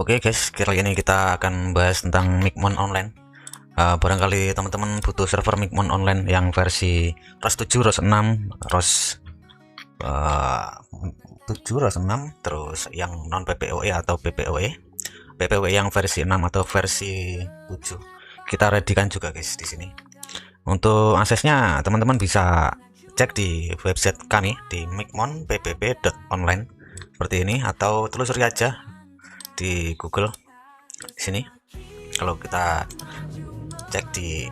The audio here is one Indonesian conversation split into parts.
Oke guys, kali ini kita akan bahas tentang Migmon Online. Barangkali teman-teman butuh server Migmon Online yang versi ROS 7, ROS 6, ROS 7, ROS 6, terus yang non PPOE atau PPOE, PPOE yang versi 6 atau versi 7. Kita readykan juga guys di sini. Untuk aksesnya teman-teman bisa cek di website kami di migmonppp.online seperti ini, atau telusuri aja di Google di sini. Kalau kita cek di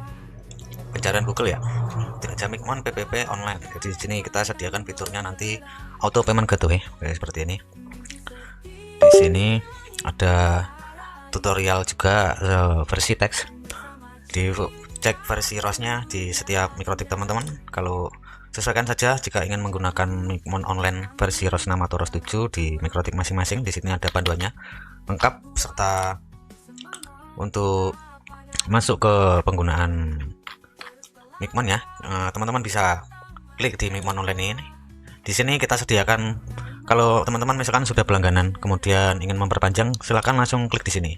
pencarian Google ya, tidak aja Migmon PPP online. Jadi di sini kita sediakan fiturnya nanti auto payment gateway seperti ini. Di sini ada tutorial juga versi teks. Di cek versi ROS-nya di setiap mikrotik teman-teman. Kalau sesuaikan saja jika ingin menggunakan Migmon Online versi ROS 6 atau ROS 7 di mikrotik masing-masing. Di sini ada panduannya lengkap, serta untuk masuk ke penggunaan Migmon ya, teman-teman bisa klik di Migmon Online ini. Di sini kita sediakan, kalau teman-teman misalkan sudah berlangganan kemudian ingin memperpanjang, silahkan langsung klik di sini.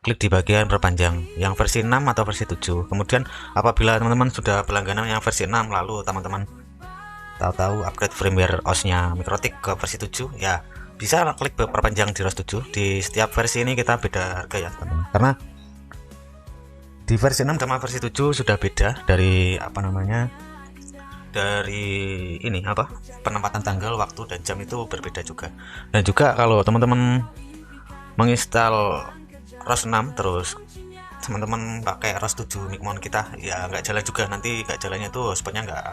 Klik di bagian perpanjang yang versi 6 atau versi 7. Kemudian apabila teman-teman sudah berlangganan yang versi 6, lalu teman-teman tahu-tahu upgrade firmware OS-nya mikrotik ke versi 7, ya bisa klik perpanjang di ROS 7. Di setiap versi ini kita beda harga ya teman-teman, karena di versi 6 sama versi 7 sudah beda dari dari ini penempatan tanggal, waktu, dan jam itu berbeda juga. Dan juga kalau teman-teman menginstal ROS 6 terus teman-teman pakai ROS 7 Migmon kita, ya nggak jalan juga. Nanti nggak jalannya itu hotspotnya nggak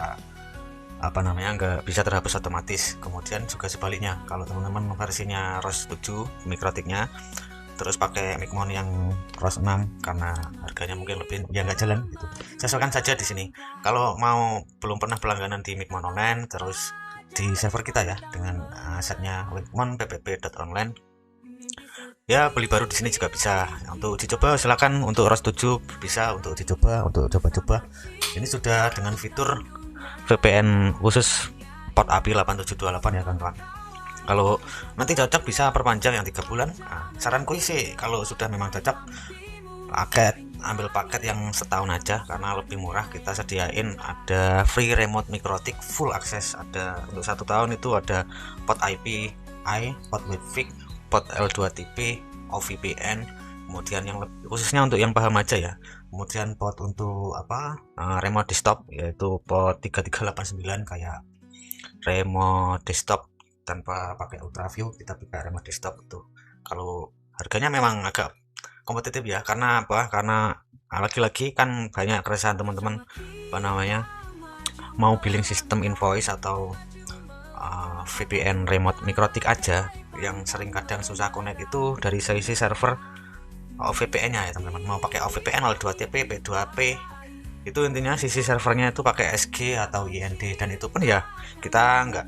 bisa terhapus otomatis. Kemudian juga sebaliknya, kalau teman-teman versinya ROS 7 mikrotiknya terus pakai Migmon yang ROS 6, karena harganya mungkin lebih, ya nggak jalan gitu. Sesuaikan saja di sini. Kalau mau belum pernah berlangganan di Migmon Online, terus di server kita ya dengan asetnya migmonppp.online, ya beli baru di sini juga bisa. Untuk dicoba silakan, untuk ROS 7 bisa untuk dicoba, untuk coba-coba. Ini sudah dengan fitur VPN khusus port API 8728 ya kawan-kawan. Kalau nanti cocok bisa perpanjang yang 3 bulan. Saranku sih kalau sudah memang cocok, ambil paket yang setahun aja, karena lebih murah. Kita sediain ada free remote mikrotik full access. Ada untuk 1 tahun itu ada port IPI, port Wi-Fi, port L2TP, OVPN. Kemudian yang khususnya untuk yang paham aja ya. Kemudian port untuk remote desktop, yaitu port 3389 kayak remote desktop tanpa pakai ultraview, kita pakai remote desktop itu. Kalau harganya memang agak kompetitif ya, karena lagi-lagi kan banyak keresahan teman-teman mau billing sistem invoice atau VPN remote mikrotik aja, yang sering kadang susah connect itu dari sisi server VPN-nya ya teman-teman. Mau pakai VPN L2TP, P2P, itu intinya sisi servernya itu pakai SG atau IND, dan itu pun ya kita nggak,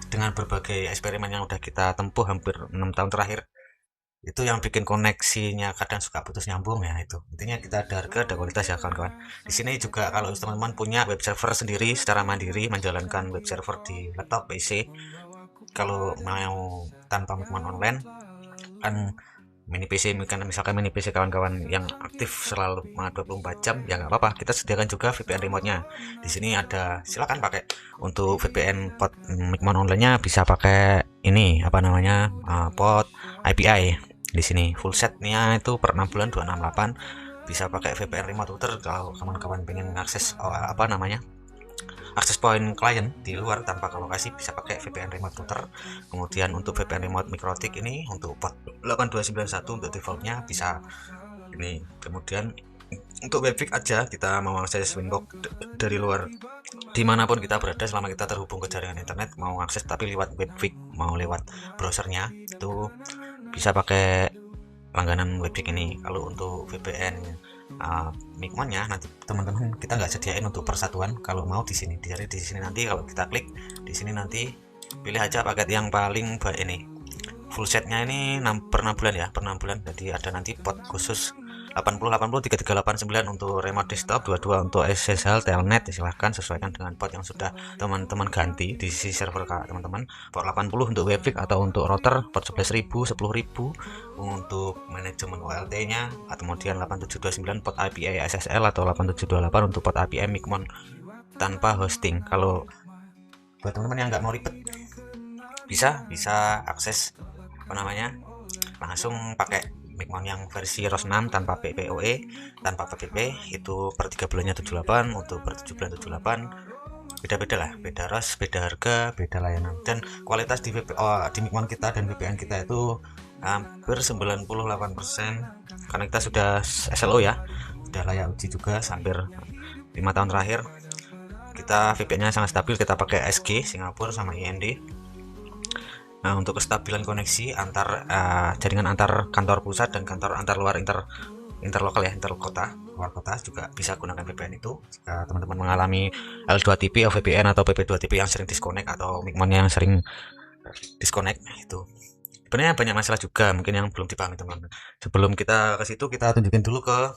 dengan berbagai eksperimen yang udah kita tempuh hampir 6 tahun terakhir, itu yang bikin koneksinya kadang suka putus nyambung ya. Itu intinya, kita ada harga ada kualitas ya kawan-kawan. Di sini juga kalau teman-teman punya web server sendiri secara mandiri, menjalankan web server di laptop PC, kalau mau tanpa Migmon Online kan mini PC, misalkan mini PC kawan-kawan yang aktif selalu 24 jam, ya nggak apa-apa, kita sediakan juga VPN remote-nya. Di sini ada, silakan pakai. Untuk VPN port Migmon Online-nya bisa pakai ini port IPI. Di sini full setnya itu per 6 bulan 268, bisa pakai VPN remote router kalau kawan-kawan pengen mengakses akses point klien di luar tanpa ke lokasi, bisa pakai VPN remote router. Kemudian untuk VPN remote mikrotik ini untuk port 8291 untuk defaultnya bisa ini. Kemudian untuk webfix aja, kita mau akses Winbox dari luar dimanapun kita berada, selama kita terhubung ke jaringan internet, mau akses tapi lewat webfix, mau lewat browsernya, itu bisa pakai langganan webfix ini. Kalau untuk VPN Migmonnya nanti teman-teman kita nggak sediain untuk persatuan. Kalau mau di sini dicari di sini, nanti kalau kita klik di sini nanti pilih aja paket yang paling baik ini. Full setnya ini per 6 bulan ya, per 6 bulan. Jadi ada nanti port khusus 80 80 3389 untuk remote desktop, 22 untuk SSL telnet. Silahkan sesuaikan dengan port yang sudah teman-teman ganti di sisi server teman-teman. Port 80 untuk WiFi atau untuk router, port 11.000 10.000 untuk manajemen OLT nya, kemudian 8729 port API SSL atau 8728 untuk port API Micmon tanpa hosting. Kalau buat teman-teman yang nggak mau ribet, bisa akses langsung pakai Micmon yang versi ROS 6 tanpa PPOE, tanpa PPP, itu per 3 bulannya 78, untuk per 7 bulan 78. Beda-beda lah, beda ROS, beda harga, beda layanan, dan kualitas di Micmon kita dan VPN kita itu hampir 98%, karena kita sudah SLO ya, sudah layak uji juga hampir 5 tahun terakhir. Kita VPN nya sangat stabil, kita pakai SG Singapura sama IND. Nah, untuk kestabilan koneksi antar jaringan antar kantor pusat dan kantor antar luar interlokal ya, interkota, luar kota juga bisa gunakan VPN itu. Jika teman-teman mengalami L2TP, OVPN atau PP2TP yang sering disconnect atau Micmonnya yang sering disconnect, itu sebenarnya banyak masalah juga mungkin yang belum dipahami teman-teman. Sebelum kita ke situ, kita tunjukin dulu ke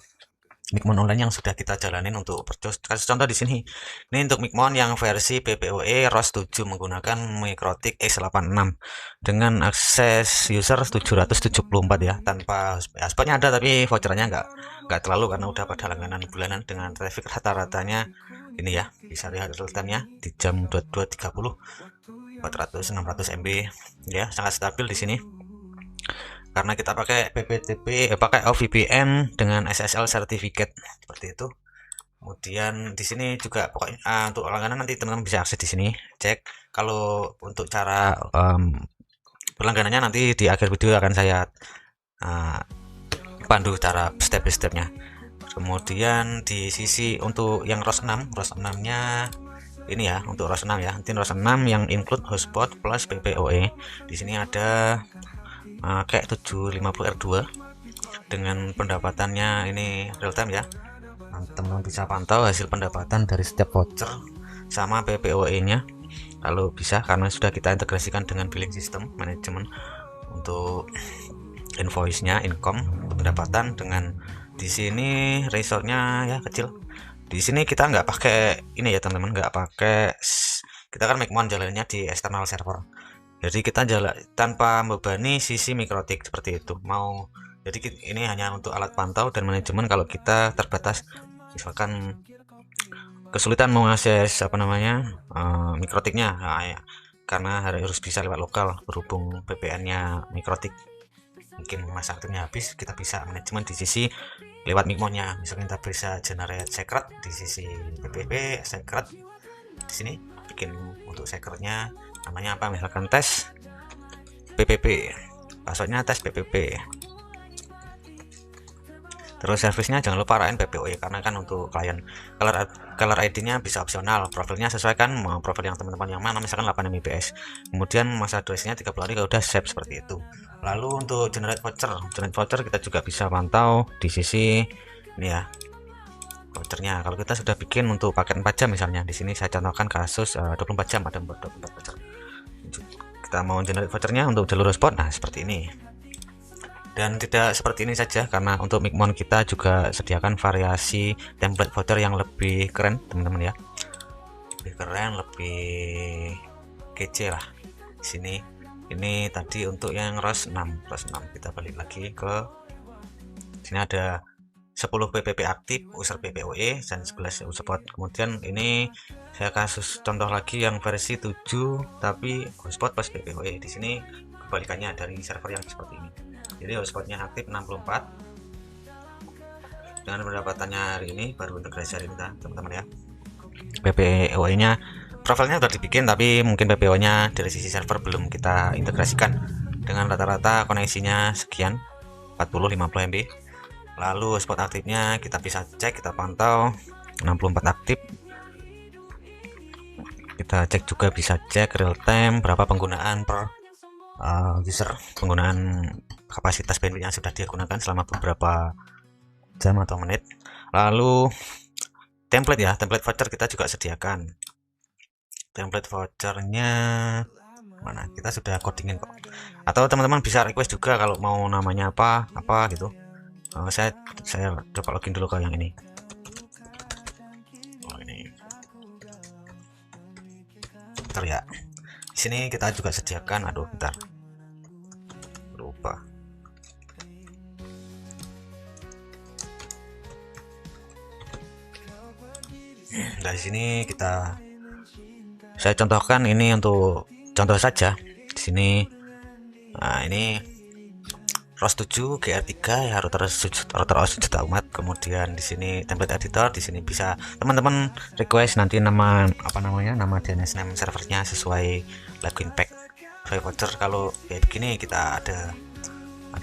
Micmon online yang sudah kita jalanin untuk purchase. Kasih contoh di sini. Ini untuk Micmon yang versi PPOE ROS 7 menggunakan Mikrotik X86 dengan akses user 774 ya, tanpa hotspotnya ada tapi vouchernya nggak terlalu karena udah pada langganan bulanan dengan traffic rata-ratanya ini ya, bisa lihat real time-nya di jam 22.30 400-600 MB ya, sangat stabil di sini. Karena kita pakai PPTP, pakai OVPN dengan SSL certificate seperti itu. Kemudian di sini juga pokoknya untuk langganan nanti teman-teman bisa akses di sini. Cek kalau untuk cara berlangganannya nanti di akhir video akan saya pandu cara step by stepnya. Kemudian di sisi untuk yang ROS 6 nya ini ya, untuk ROS 6 ya, nanti ROS 6 yang include hotspot plus PPOE. Di sini ada kayak 750R2 dengan pendapatannya ini real time ya. Teman-teman bisa pantau hasil pendapatan dari setiap voucher sama PPOE nya kalau bisa, karena sudah kita integrasikan dengan billing system manajemen untuk invoice nya, income, pendapatan. Dengan di sini resortnya ya kecil. Di sini kita nggak pakai ini ya teman-teman, nggak pakai, kita kan Micmon jalannya di external server, jadi kita jalan tanpa membebani sisi Mikrotik seperti itu. Jadi ini hanya untuk alat pantau dan manajemen kalau kita terbatas, misalkan kesulitan mengakses Mikrotiknya, ya, karena harus bisa lewat lokal berhubung VPN-nya Mikrotik mungkin masa aktifnya habis, kita bisa manajemen di sisi lewat Micmonnya. Misalkan kita bisa generate secret di sisi PPP secret, di sini bikin untuk secretnya namanya apa, misalkan tes PPP, passwordnya tes PPP, terus servisnya jangan lupa rain PPOE, karena kan untuk klien color ID nya bisa opsional, profilnya sesuaikan mau profil yang teman-teman yang mana, misalkan 8 Mbps, kemudian masa durasinya 30 hari kalau udah save seperti itu. Lalu untuk generate voucher kita juga bisa pantau di sisi ini ya, vouchernya. Kalau kita sudah bikin untuk paket 4 jam misalnya, di sini saya contohkan kasus 24 jam, ada 24 voucher. Kita mau generate vouchernya untuk jalur hotspot, nah seperti ini. Dan tidak seperti ini saja, karena untuk Micmon kita juga sediakan variasi template voucher yang lebih keren teman-teman ya, lebih keren, lebih kece lah. Di sini ini tadi untuk yang ROS 6 kita balik lagi ke sini, ada 10 PPP aktif user PPOE dan 11 support. Kemudian ini saya kasus contoh lagi yang versi 7 tapi hotspot plus PPOE. Di sini kebalikannya dari server yang seperti ini. Jadi hotspotnya aktif 64 dengan pendapatannya hari ini, baru integrasi hari ini teman-teman ya. PPOE nya profilnya udah dibikin tapi mungkin PPO nya dari sisi server belum kita integrasikan, dengan rata-rata koneksinya sekian 40-50 MB. Lalu hotspot aktifnya kita bisa cek, kita pantau 64 aktif. Kita cek juga, bisa cek real time berapa penggunaan per user, penggunaan kapasitas bandwidth yang sudah dia gunakan selama beberapa jam atau menit. Lalu template ya, template voucher kita juga sediakan. Template vouchernya mana, kita sudah codingin kok, atau teman-teman bisa request juga kalau mau namanya apa gitu, Saya coba login dulu ke yang ini. Ini bentar ya, di sini kita juga sediakan, aduh bentar lupa. Dari sini saya contohkan ini untuk contoh saja. Di sini nah ini ROS 7 GR3 ya, router OS juta umat. Kemudian di sini template editor, di sini bisa teman-teman request nanti nama nama DNS name servernya sesuai login pack voucher. Kalau kayak begini kita ada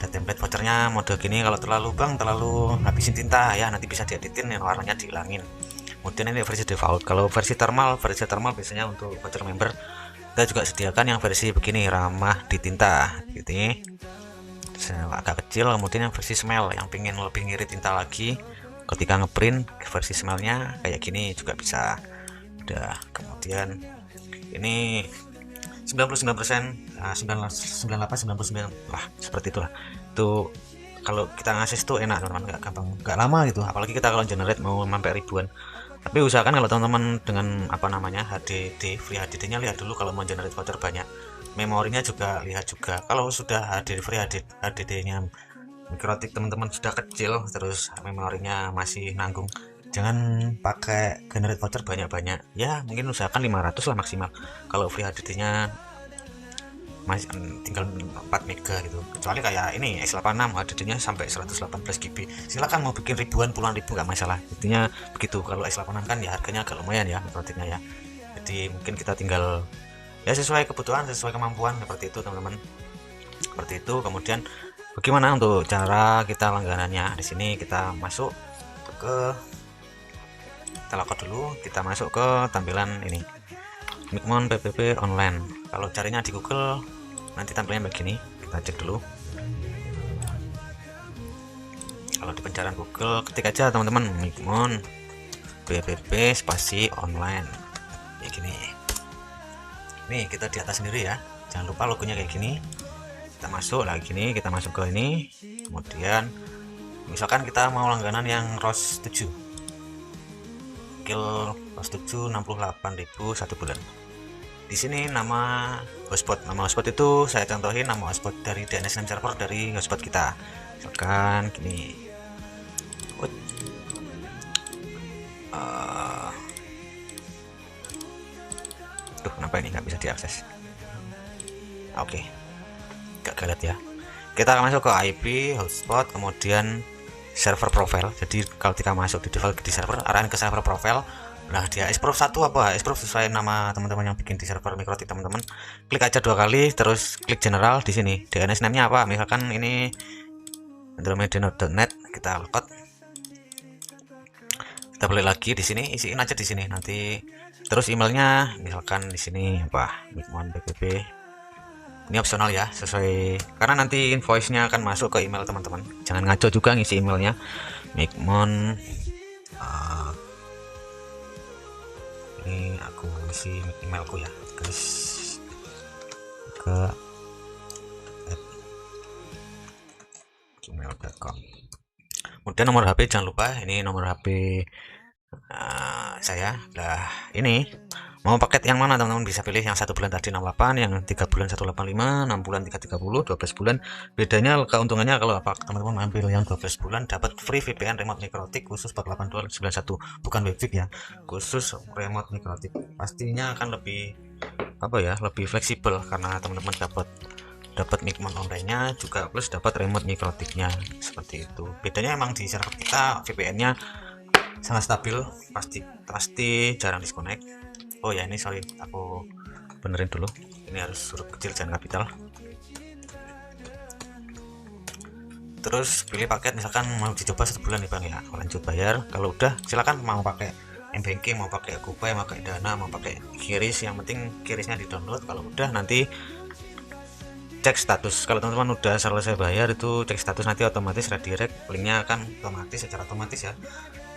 template vouchernya mode gini. Kalau terlalu habisin tinta ya, nanti bisa dieditin yang warnanya dihilangin. Kemudian ini versi default. Kalau versi thermal biasanya untuk voucher member kita juga sediakan yang versi begini, ramah di tinta gitu ya, agak kecil. Kemudian yang versi smell, yang pengen lebih ngirit tinta lagi ketika ngeprint, versi smellnya kayak gini juga bisa. Udah, kemudian ini 99%, 98, 99 lah, seperti itulah. Itu kalau kita ngasih itu enak teman-teman, nggak gampang, nggak lama gitu. Apalagi kita kalau generate mau sampai ribuan. Tapi usahakan kalau teman-teman dengan HDD, free HDD-nya lihat dulu. Kalau mau generate voucher banyak, memorinya juga lihat juga. Kalau sudah free HDD-nya mikrotik teman-teman sudah kecil, terus memorinya masih nanggung, jangan pakai generate voucher banyak-banyak ya, mungkin usahakan 500 lah maksimal. Kalau free HDD-nya masih tinggal 4 mega gitu, kecuali kayak ini X86 HDD-nya sampai 118 GB, silakan mau bikin ribuan, puluhan ribu nggak masalah, intinya begitu. Kalau X86 kan ya harganya agak lumayan ya mikrotiknya ya, jadi mungkin kita tinggal ya sesuai kebutuhan, sesuai kemampuan, seperti itu teman-teman, seperti itu. Kemudian bagaimana untuk cara kita langganannya? Di sini kita masuk ke, kita login dulu, kita masuk ke tampilan ini Micmon PPP online. Kalau carinya di Google nanti tampilnya begini, kita cek dulu. Kalau di pencarian Google ketik aja teman-teman Micmon PPP spasi online kayak gini. Nih kita di atas sendiri ya, jangan lupa logonya kayak gini. Kita masuk lagi nih, kita masuk ke ini. Kemudian misalkan kita mau langganan yang ROS 7 kil ROS 7 68.000 1 bulan. Di sini nama hotspot itu saya contohin nama hotspot dari DNS name server dari hotspot kita, misalkan gini. Tuh kenapa ini nggak bisa diakses? Oke, gak galet ya. Kita akan masuk ke IP hotspot, kemudian server profile. Jadi kalau kita masuk di default di server, arahan ke server profile. Nah dia exprove 1 apa exprove sesuai nama teman-teman yang bikin di server mikrotik teman-teman. Klik aja 2 kali, terus klik general. Di sini DNS name nya apa, misalkan ini andromeda.net, kita login, kita balik lagi. Di sini isiin aja di sini nanti. Terus emailnya misalkan di sini apa, Micmon PPP. Ini opsional ya, sesuai, karena nanti invoice-nya akan masuk ke email teman-teman. Jangan ngaco juga ngisi emailnya. Micmon ini aku isi emailku ya guys, ke gmail.com. Kemudian nomor HP jangan lupa, ini nomor HP saya. Nah ini mau paket yang mana teman-teman, bisa pilih yang 1 bulan tadi 68, yang 3 bulan 185, 6 bulan 330, 12 bulan. Bedanya keuntungannya kalau teman-teman ambil yang 12 bulan dapat free VPN remote mikrotik khusus 48291, bukan webfix ya, khusus remote mikrotik. Pastinya akan lebih lebih fleksibel karena teman-teman dapat Micmon online-nya juga plus dapat remote mikrotiknya, seperti itu. Bedanya emang di server kita VPN-nya sangat stabil, pasti jarang disconnect. Oh ya, ini sorry, aku benerin dulu, ini harus huruf kecil jangan kapital. Terus pilih paket, misalkan mau dicoba 1 bulan nih bang ya, lanjut bayar. Kalau udah silakan mau pakai M-Banking, mau pakai GoPay, mau pakai Dana, mau pakai QRIS, yang penting QRIS-nya di download. Kalau udah nanti cek status. Kalau teman-teman udah selesai bayar itu cek status, nanti otomatis redirect, linknya akan secara otomatis ya,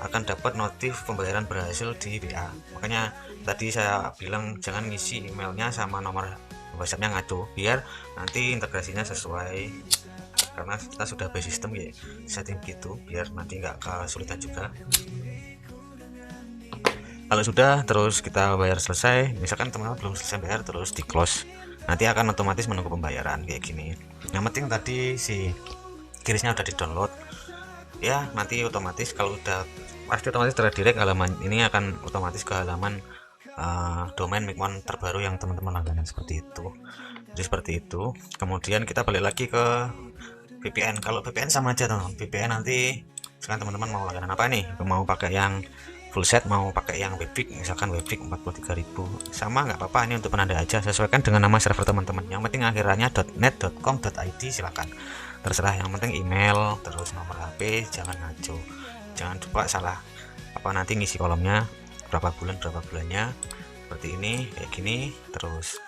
akan dapat notif pembayaran berhasil di WA. Makanya tadi saya bilang jangan ngisi emailnya sama nomor WhatsAppnya ngaco, biar nanti integrasinya sesuai karena kita sudah by system ya setting gitu biar nanti nggak kesulitan juga. Kalau sudah terus kita bayar selesai, misalkan teman-teman belum selesai bayar terus di close, nanti akan otomatis menunggu pembayaran kayak gini. Yang penting tadi si kirisnya udah di download ya, nanti otomatis kalau udah pasti otomatis terdirect halaman ini akan otomatis ke halaman domain Micmon terbaru yang teman-teman langganan seperti itu. Jadi seperti itu. Kemudian kita balik lagi ke VPN. Kalau VPN sama aja teman-teman. VPN nanti sekarang teman-teman mau langganan apa nih? Mau pakai yang full set, mau pakai yang Webfix, misalkan Webfix 43.000 sama nggak apa-apa, ini untuk penanda aja, sesuaikan dengan nama server teman-teman. Yang penting akhirannya .net.com.id, silakan terserah, yang penting email terus nomor HP jangan ngaco, jangan lupa salah apa nanti ngisi kolomnya berapa bulannya seperti ini kayak gini. Terus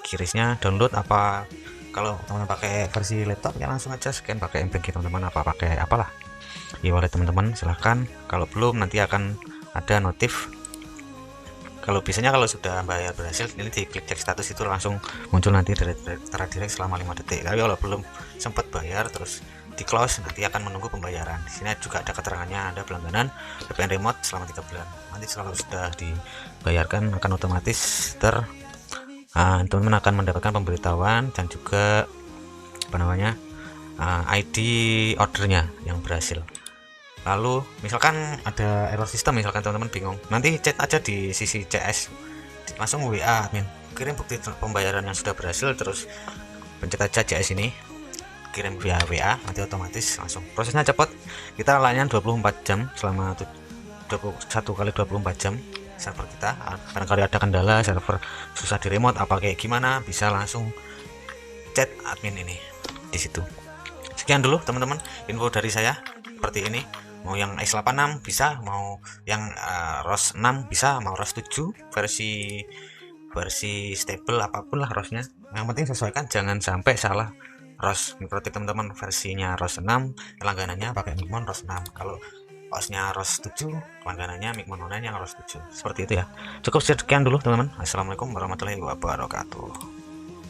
kirisnya download apa, kalau teman-teman pakai versi laptop ya langsung aja scan pakai mBanking teman-teman, apa pakai apalah e-wallet teman-teman silahkan. Kalau belum nanti akan ada notif, kalau biasanya kalau sudah bayar berhasil ini diklik cek status itu langsung muncul nanti terdirect selama 5 detik. Tapi kalau belum sempat bayar terus di close nanti akan menunggu pembayaran. Di sini juga ada keterangannya, ada pelangganan VPN remote selama 3 bulan. Nanti kalau sudah dibayarkan akan otomatis teman-teman akan mendapatkan pemberitahuan dan juga apa namanya ID ordernya yang berhasil. Lalu misalkan ada error sistem, misalkan teman-teman bingung, nanti chat aja di sisi CS, langsung WA admin, kirim bukti pembayaran yang sudah berhasil, terus pencet aja CS ini, kirim via WA, nanti otomatis langsung prosesnya cepat. Kita layanan 24 jam selama 21 kali 24 jam server kita. Barangkali ada kendala server susah di remote apa kayak gimana, bisa langsung chat admin ini di situ. Sekian dulu teman-teman info dari saya seperti ini. Mau yang X86 bisa, mau yang ROS 6 bisa, mau ROS 7 versi stable apapun lah ROS-nya. Yang penting sesuaikan, jangan sampai salah ROS. Mikrotik teman-teman versinya ROS 6, langganannya pakai Micmon ROS 6. Kalau ROS-nya ROS 7, langganannya Micmon Online yang ROS 7. Seperti itu ya. Cukup sekian dulu teman-teman. Assalamualaikum warahmatullahi wabarakatuh.